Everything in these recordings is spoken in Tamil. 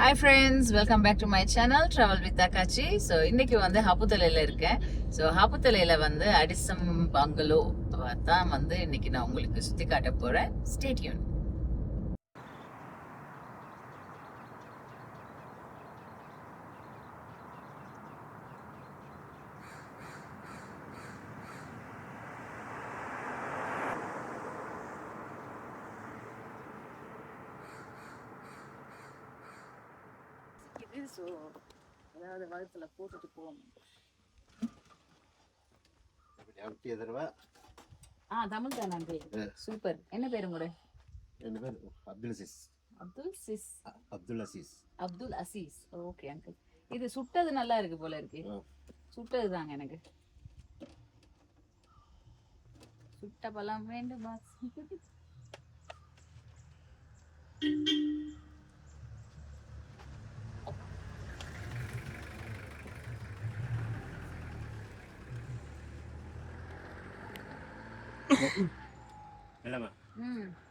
Hi friends, welcome back to my channel Travel with Akachi. So இன்னைக்கு வந்து ஹாப்புத்தலையில இருக்கேன். ஸோ ஹாப்புத்தலையில வந்து அடிசம் பங்களோ தான் வந்து இன்னைக்கு நான் உங்களுக்கு சுத்தி காட்ட போறேன். Stay tuned. ஸோ அதாவது வகுத்துல போட்டுட்டு போவோம். தமிழ் தான் நன்றி. சூப்பர். என்ன பேரு உங்களோட? என் பேர் அப்துல் அசீஸ். அப்துல் அசீஸ். Okay uncle. இது சுட்டது நல்லா இருக்கு போல இருக்கு. சுட்டது தாங்க எனக்கு. சுட்ட பழம் வேண்டுமா?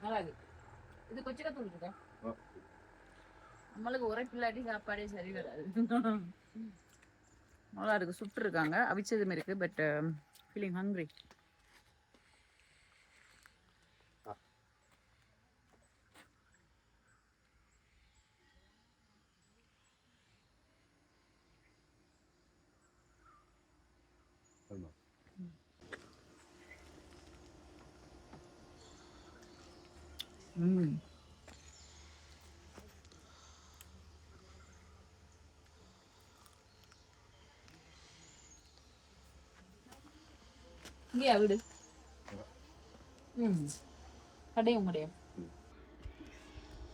நல்லா இருக்கு. இது கொச்சிக்கத்தூள் இருக்கா? நம்மளுக்கு உரைப்பில்லாட்டி சாப்பாடே சரி வராது. நல்லா இருக்கு. சுட்டு இருக்காங்க, அவிச்சதும் இருக்கு. But feeling hungry. இங்கேயா வீடு? கடையும் முடியும்.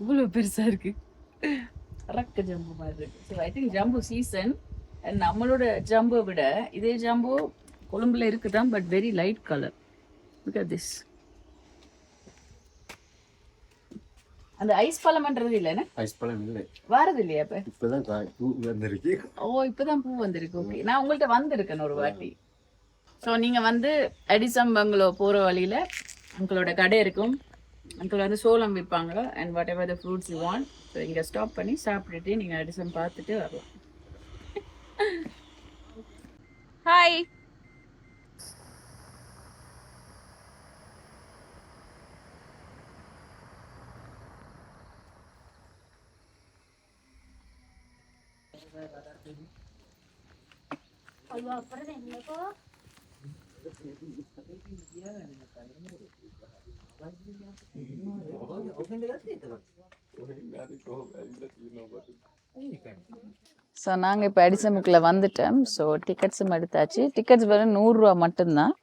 இவ்வளவு பெருசா இருக்கு. ரக்க ஜம்பு மாதிரி இருக்கு. ஸோ ஐ திங்க் ஜம்பு சீசன். நம்மளோட ஜம்பை விட இதே ஜம்பு கொழும்புல இருக்குதான், but very light colour. Look at this. அந்த ஐஸ் பழம்ன்றது இல்லைன்னா ஐஸ் பழம் இல்லை, வாரது இல்லையா? இப்ப இப்பதான் பூ வந்திருக்கு. இப்பதான் பூ வந்திருக்கு. ஓகே, நான் உங்கள்கிட்ட வந்திருக்கேன் ஒரு வாட்டி. ஸோ நீங்க வந்து அடிசம் பங்களோ போற வழியில உங்களோட கடை இருக்கும். அங்கிள் வந்து சோளம் விற்பாங்க and what ever the fruits you want. So இங்கே ஸ்டாப் பண்ணி சாப்பிட்டுட்டு நீங்கள் அடிசம் பார்த்துட்டு வரலாம். ஹாய். ஸோ நாங்கள் இப்போ அடிசமுக்குள்ள வந்துட்டோம். ஸோ டிக்கெட்ஸும் எடுத்தாச்சு. டிக்கெட்ஸ் வெறும் 100 ரூபா மட்டும்தான்.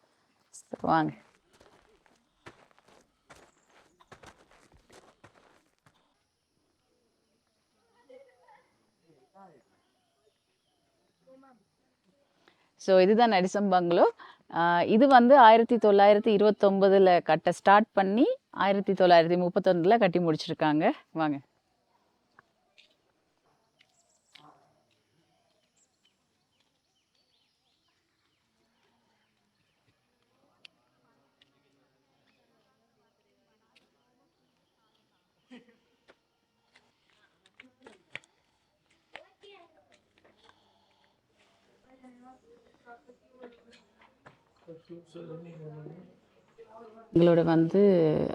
வாங்க. ஸோ இதுதான் அடிசம் பங்களோ. இது வந்து 1929 கட்ட ஸ்டார்ட் பண்ணி 1931 கட்டி முடிச்சிருக்காங்க. வாங்க. எங்களோட வந்து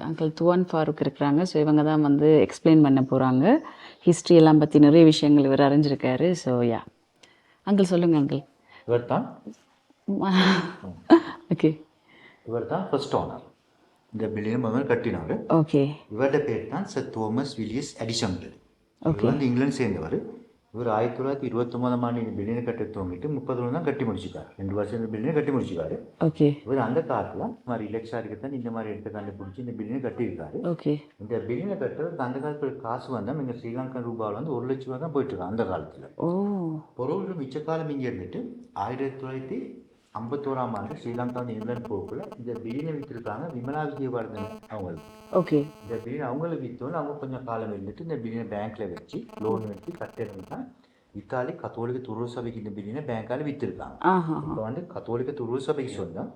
அங்கிள் துவான் ஃபாரூக் இருக்கிறாங்க. ஸோ இவங்க தான் வந்து எக்ஸ்பிளைன் பண்ண போகிறாங்க. ஹிஸ்ட்ரி எல்லாம் பற்றி நிறைய விஷயங்கள் இவர் அறிஞ்சிருக்காரு. ஸோ யா அங்கிள் சொல்லுங்கள் அங்கிள். இவர் தான் ஓகே, இவர் தான் ஃபர்ஸ்ட் ஓனர். இந்த பில்டிங் முதல்ல கட்டினார். ஓகே. இவரோட பேர் தான் சர் தோமஸ் வில்லியஸ் எடிசன். இவர் வந்து இங்கிலாந்து சேர்ந்தவர். இவர் 1929 இந்த பில்டிங்கை கட்ட துவங்கிட்டு 30 தான் கட்டி முடிச்சிருக்காரு. 2 வருஷம் இந்த பில்டிங்கை கட்டி முடிச்சிருக்காரு. ஓகே. இவர் அந்த காலத்தில் இந்த மாதிரி இலெக்ஷா இருக்கத்தான் இந்த மாதிரி இடத்த கண்டுபிடிச்சி இந்த பில்டிங்கை கட்டியிருக்காரு. ஓகே. இந்த பில்டிங்கை கட்டுறதுக்கு அந்த காலத்தில் காசு வந்தால் இங்கே ஸ்ரீலங்கா ரூபாவில் வந்து 1 லட்ச ரூபா தான் போயிட்டுருக்காங்க அந்த காலத்தில். பொருள் மிச்ச காலம் இங்கே இருந்துட்டு 1951 ஸ்ரீலங்கா வந்து இங்கிலாந்து போக்குள்ள இந்த பில்டிங்கை விற்றுருக்காங்க விமலா விஜயவர்தன் அவங்களுக்கு. ஓகே. இந்த பில்டிங் அவங்களை விற்றோன்னு அவங்க கொஞ்சம் காலம் இருந்துட்டு இந்த பில்டிங்கை பேங்க்கில் வச்சு லோன் வச்சு கட்டினது தான் இத்தாலி கத்தோலிக்க துருவ சபைக்கு இந்த பில்டிங்கை பேங்க்கால் விற்றுருக்காங்க. இப்போ வந்து கத்தோலிக்க துருவ சபைக்கு சொன்னால்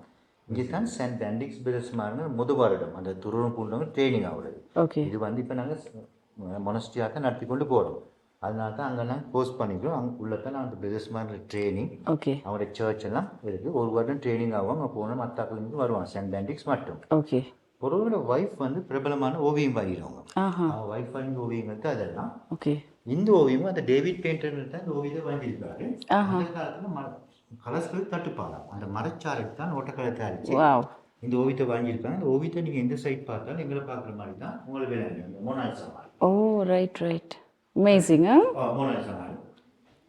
இங்கே தான் சென்ட் பெண்டிக்ஸ் பிரதர்ஸ் மாதிரி வருடம் அந்த துருவம் பூண்டவங்க ட்ரைனிங் ஆகுது. இது வந்து இப்போ நாங்கள் மொனஸ்டியாக தான் நடத்தி கொண்டு போகிறோம். அதனால தான் அங்கெல்லாம் கோர்ஸ் பண்ணிக்கிறோம். அங்கே உள்ள தான் நான் அந்த பிஸ்னஸ் மாதிரி ட்ரைனிங், ஓகே அவங்களோட சர்ச் எல்லாம் இருக்குது. ஒரு வருடம் ட்ரைனிங் ஆகும். அங்கே போன மற்றாக்களுக்கு வருவாங்க, சென்ட் ஆண்டிக்ஸ் மட்டும். ஓகே பொருளோட ஒய்ஃப் வந்து பிரபலமான ஓவியம் வரைகிறவங்க. ஆஹா அவங்க ஒய்ஃப் வந்து ஓவியங்களுக்கு அதெல்லாம். ஓகே இந்த ஓவியமும் அந்த டேவிட் பெயிண்டர் தான் இந்த ஓவியத்தை வாங்கியிருக்காரு. ஆஹா அந்த காலத்தில் கலர்ஸ்கள் தட்டுப்பாடாம், அந்த மரச்சாருக்கு தான் ஓட்டக்கலை தயாரிச்சு வாவ் இந்த ஓவியத்தை வாங்கியிருக்காங்க. இந்த ஓவியத்தை நீங்கள் எந்த சைட் பார்த்தாலும் எங்களை பார்க்குற மாதிரி தான் உங்களுக்கு வேலை மோனாலிசா மாதிரி. ஓ ரைட் ரைட் அமேசிங் மோனாலிசா மாதிரி.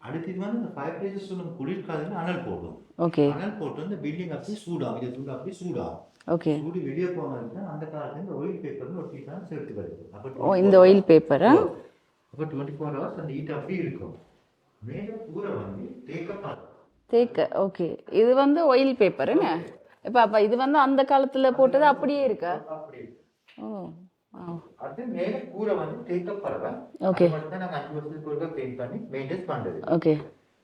அடுத்து இது வந்து இந்த ஃபயர் பிளேசஸ் நம்ம குளிர்காலத்தில் அனல் போடும். ஓகே அனல் போட்டு இந்த பில்டிங் அப்படியே சூடாகும், இது சூடு அப்படியே சூடாகும். ஓகே சூடு வெளியே போனதுக்கு தான் அந்த காலத்துல இந்த ஆயில் பேப்பர்னு ஒட்டி தான் சேர்த்து வருது. ஓ இந்த ஆயில் பேப்பரா? அப்போ 24 hours அந்த ஹீட் அப்படியே இருக்கும். மேலே பூரா வந்து தேக்கப்படும். தேக்க ஓகே. இது வந்து ஆயில் பேப்பருங்க. இப்போ அப்போ இது வந்து அந்த காலத்தில் போட்டது அப்படியே இருக்கா? அப்படியே ஓ அது மேலே பூரா வந்து தேக்கப்படலாம். ஓகே மட்டும் நாங்கள் 5 வருஷத்துக்கு ஒருக்கா பெயிண்ட் பண்ணி மெயின்டைன் பண்ணுறது. ஓகே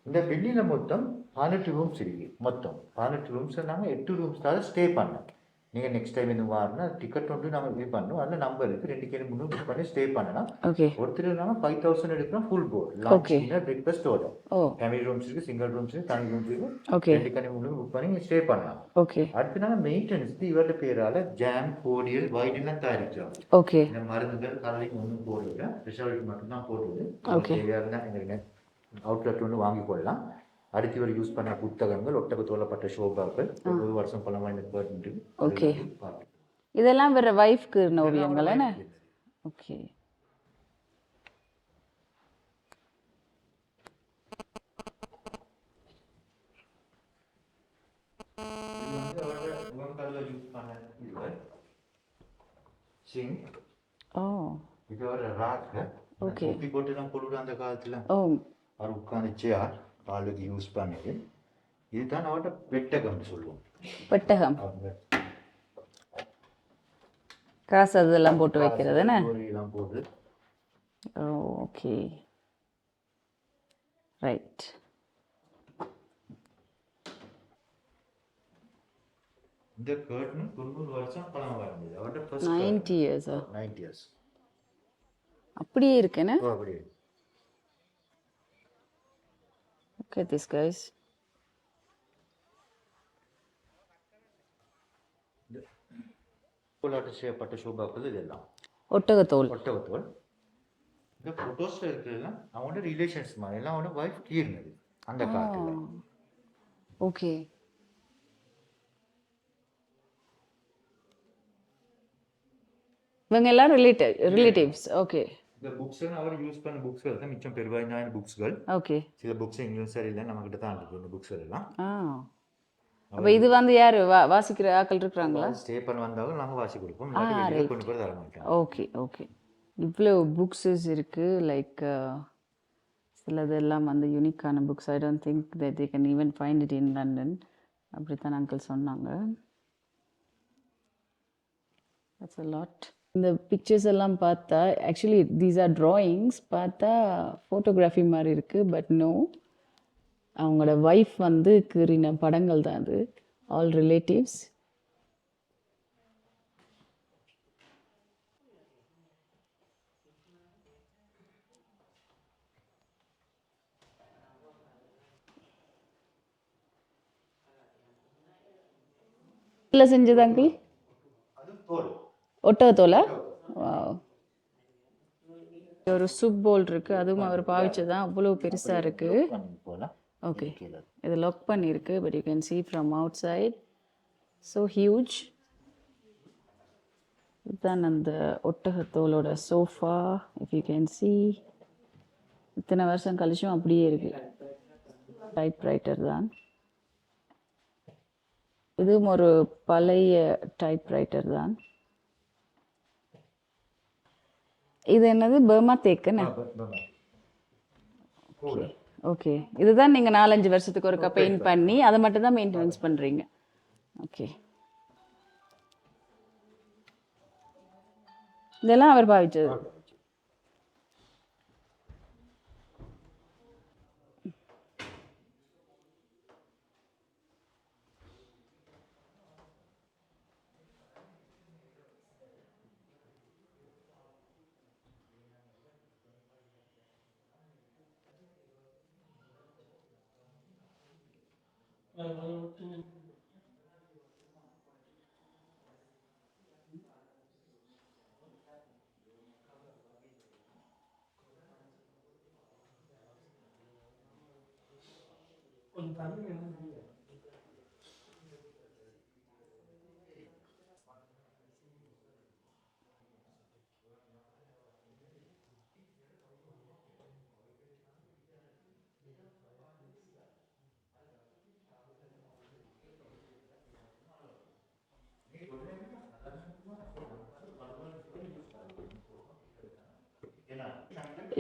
இந்த பில்டிங்கில் மொத்தம் 18 ரூம்ஸ் இருக்கு. மொத்தம் 18 ரூம்ஸ் நாங்கள் 8 ரூம்ஸ் தான் ஸ்டே பண்ணோம். நீங்கள் நெக்ஸ்ட் டைம் இந்த வாரம்னா டிக்கெட் வந்து நாங்கள் இது பண்ணோம். அதில் நம்பர் இருக்குது, 2 கேள்வி 3 புக் பண்ணி ஸ்டே பண்ணலாம். ஓகே ஒருத்தர் நாங்கள் 5000 எடுக்கிறோம் full board, lunch dinner breakfast ஓட. ஓ ஃபேமிலி ரூம்ஸ் இருக்குது, சிங்கிள் ரூம்ஸ் இருக்குது, தனி ரூம்ஸ் இருக்குது. ஓகே 2 கேள்வி 3 புக் பண்ணி ஸ்டே பண்ணலாம். ஓகே அடுத்து நாங்கள் மெயின்டெனன்ஸ் இவரோட பேரால் ஜாம், கோடியல், வைட்டெல்லாம் தயாரிக்கிறோம். ஓகே இந்த மருந்துகள் கலரிங் ஒன்றும் போடுறது, ஸ்பெஷாலிட்டி மட்டும்தான் போடுறது. ஓகே தேவையான எங்களுக்கு அவுட்லெட் ஒன்று வாங்கி கொள்ளலாம். அடுத்து இவர் யூஸ் பண்ண புத்தகங்கள், ஒட்டக தோலப்பட்ட ஷோபாக்கள், ஒரு வருஷம் பழமாக இந்த பேர்ட்டு. ஓகே இதெல்லாம் வேற வைஃப்க்கு ஓவியங்கள் என்ன? ஓகே ஓ இது ஒரு ராக். ஓகே தொப்பி போட்டு தான் போடுவோம் அந்த காலத்தில். ஓ அவர் உட்காந்து சேர் காலுக்கு யூஸ் பண்ணிட்டு. இதுதான் அவர்கிட்ட பெட்டகம்னு சொல்லுவோம். பெட்டகம் அவங்க காசு அதெல்லாம் போட்டு வைக்கிறது என்ன? எல்லாம் போட்டு. Okay right. இந்த கர்டன் 90 வருஷம் பழம் வந்தது. அவர்கிட்ட ஃபர்ஸ்ட் 90 இயர்ஸ் 90 இயர்ஸ் அப்படியே இருக்கேன்னு. அப்படியே. ஓகே திஸ் கைஸ் போலாட்ட செய்யப்பட்ட ஷோபாக்கள் இதெல்லாம் ஒட்டகத்தோல். ஒட்டகத்தோல். இந்த ஃபோட்டோஸில் இருக்கிறதெல்லாம் அவங்களோட ரிலேஷன்ஸ் மாதிரி எல்லாம் அவனோட ஒய்ஃப் கீர்னது அந்த காலத்தில். ஓகே இவங்க எல்லாம் ரிலேட்டிவ்ஸ். ஓகே இந்த புக்ஸ் அவர் யூஸ் பண்ண புக்ஸ்கள் தான் மிச்சம் பெருவாய்ந்தான புக்ஸ்கள். ஓகே சில புக்ஸ் இங்கிலீஷ் சரியில்லை, நம்மக்கிட்ட தான் இருக்குது இந்த புக்ஸ் எல்லாம். அப்போ இது வந்து யார் வாசிக்கிற ஆக்கள் இருக்கிறாங்களா? ஸ்டே பண்ண வந்தாலும் நாங்கள் வாசி கொடுப்போம், இல்லாட்டி கொண்டு போய் தர மாட்டோம். ஓகே ஓகே இவ்வளோ புக்ஸஸ் இருக்குது. லைக் சிலதெல்லாம் வந்து யூனிக்கான books. I don't think that they can even find it in London. அப்படித்தான் அங்கிள் சொன்னாங்க. That's a lot. இந்த பிக்சர்ஸ் எல்லாம் பார்த்தா ஆக்சுவலி தீஸ் ஆர் ட்ராயிங்ஸ். பார்த்தா ஃபோட்டோகிராஃபி மாதிரி இருக்குது. பட் நோ, அவங்களோட ஒய்ஃப் வந்து கீறின படங்கள் தான் அது. All relatives. இல்லை செஞ்சது அங்கிள் ஒட்டகத்தோலை. ஒரு சூப் போல் இருக்கு, அதுவும் அவர் பாவிச்சதான். அவ்வளோ பெருசாக இருக்கு. ஓகே இது லாக் பண்ணியிருக்கு. But you can see from outside so huge. இதுதான் அந்த ஒட்டகத்தோலோட sofa. if you can see இத்தனை வருஷம் கழிச்சும் அப்படியே இருக்கு. டைப்ரைட்டர் தான் இதுவும், ஒரு பழைய டைப்ரைட்டர் தான். இது என்னது? பர்மா தேக்குன்னு. ஓகே இதுதான் நீங்கள் 4-5 வருஷத்துக்கு ஒருக்கா பெயிண்ட் பண்ணி அதை மட்டும் தான் மெயின்டெனன்ஸ் பண்ணுறீங்க. ஓகே இதெல்லாம் அவர் பாவிச்சது.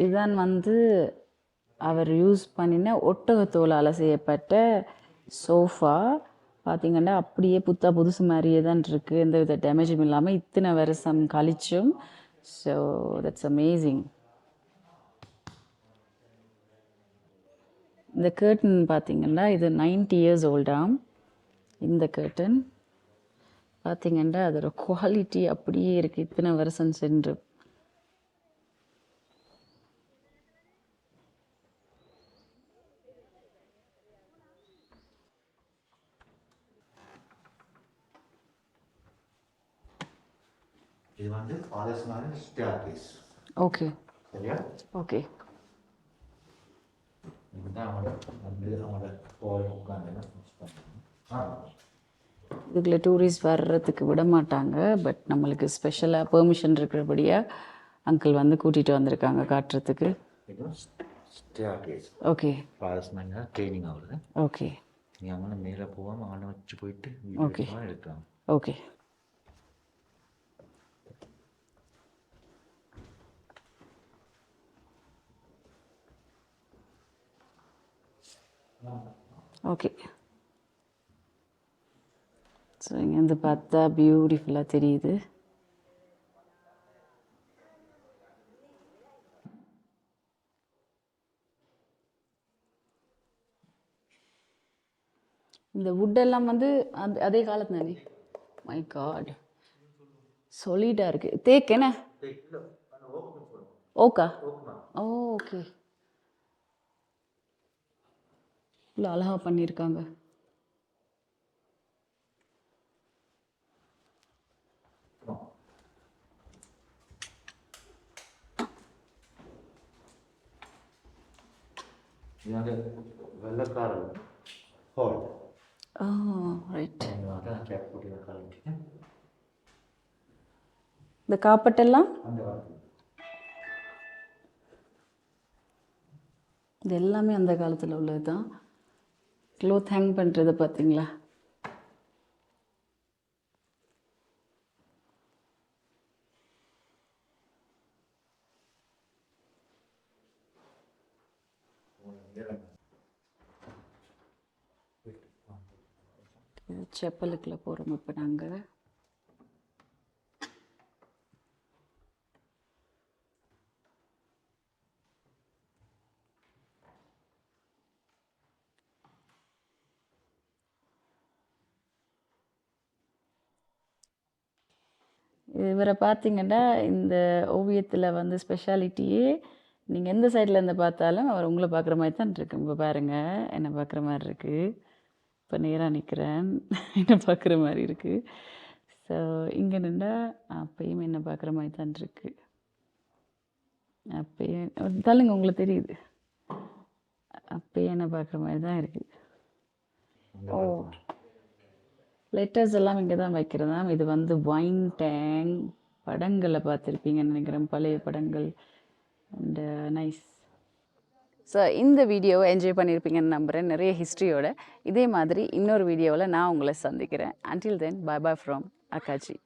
இதுதான் வந்து அவர் யூஸ் பண்ணின ஒட்டகத்தோலால் செய்யப்பட்ட சோஃபா. பார்த்திங்கன்னா அப்படியே புதுசு மாதிரியே தான் இருக்குது, எந்த வித டேமேஜும் இல்லாமல் இத்தனை வருஷம் கழிச்சும். So that's amazing. இந்த கேர்டன் பார்த்திங்கன்னா இது 90 years ஓல்டாம். இந்த கேர்டன் பார்த்திங்கன்னா அதோட குவாலிட்டி அப்படியே இருக்குது இத்தனை வருஷம் சென்று. இது வந்து ஃபாதர்ஸ் மாதிரி ஸ்டேர்கேஸ். ஓகே சரியா? ஓகே. இதுதான் அவங்களோட போய் உட்காந்து இதுக்குள்ள டூரிஸ்ட் வர்றதுக்கு விட மாட்டாங்க. பட் நம்மளுக்கு ஸ்பெஷலாக பெர்மிஷன் இருக்கிறபடியாக அங்கிள் வந்து கூட்டிகிட்டு வந்திருக்காங்க காட்டுறதுக்கு. ஸ்டேர்கேஸ். ஓகே. ஃபாதர்ஸ் மாதிரி ட்ரைனிங் ஆகுது. ஓகே. நீ அவங்கள மேலே போகாமல் ஆனை வச்சு போயிட்டு ஓகே எடுக்கலாம். ஓகே. ஓகே. ஸோ இங்கேருந்து பார்த்தா பியூட்டிஃபுல்லாக தெரியுது. இந்த வுட்டெல்லாம் வந்து அதே காலத்து தானே. மை காட், சொலிடாக இருக்குது. தேக்கு என்ன? ஓகா. ஓ ஓகே. இவ்வளோ அழகாக பண்ணியிருக்காங்க. வெள்ளக்காரர் ஹால். ரைட். இந்த இந்த காப்பட்டெல்லாம் இது எல்லாமே அந்த காலத்தில் உள்ளது தான். க்ளோத் ஹேங் பண்ணுறது பார்த்தீங்களா? செப்பலுக்குள்ள போகிறோம் இப்போ நாங்கள். இவரை பார்த்தீங்கன்னா இந்த ஓவியத்தில் வந்து ஸ்பெஷாலிட்டியே நீங்கள் எந்த சைடில் இருந்து பார்த்தாலும் அவர் உங்களை பார்க்குற மாதிரி தான் இருக்கு. இப்போ பாருங்கள், என்னை பார்க்குற மாதிரி இருக்குது. இப்போ நேராக நிற்கிறேன், என்னை பார்க்குற மாதிரி இருக்குது. ஸோ இங்கே நின்றா அப்பயும் என்னை பார்க்குற மாதிரி தான் இருக்குது. அப்பயும் தள்ளுங்க, உங்களுக்கு தெரியுது. அப்பயும் என்னை பார்க்குற மாதிரி தான் இருக்குது. ஓ, லெட்டர்ஸ் எல்லாம் இங்கே தான் வைக்கிறதா. இது வந்து வைன் டேங் படங்களை பார்த்துருப்பீங்கன்னு நினைக்கிறேன், பழைய படங்கள். And nice. ஸோ இந்த வீடியோவை என்ஜாய் பண்ணியிருப்பீங்கன்னு நம்புகிறேன், நிறைய ஹிஸ்ட்ரியோட. இதே மாதிரி இன்னொரு வீடியோவில் நான் உங்களை சந்திக்கிறேன். Until then, bye bye from அக்காச்சி.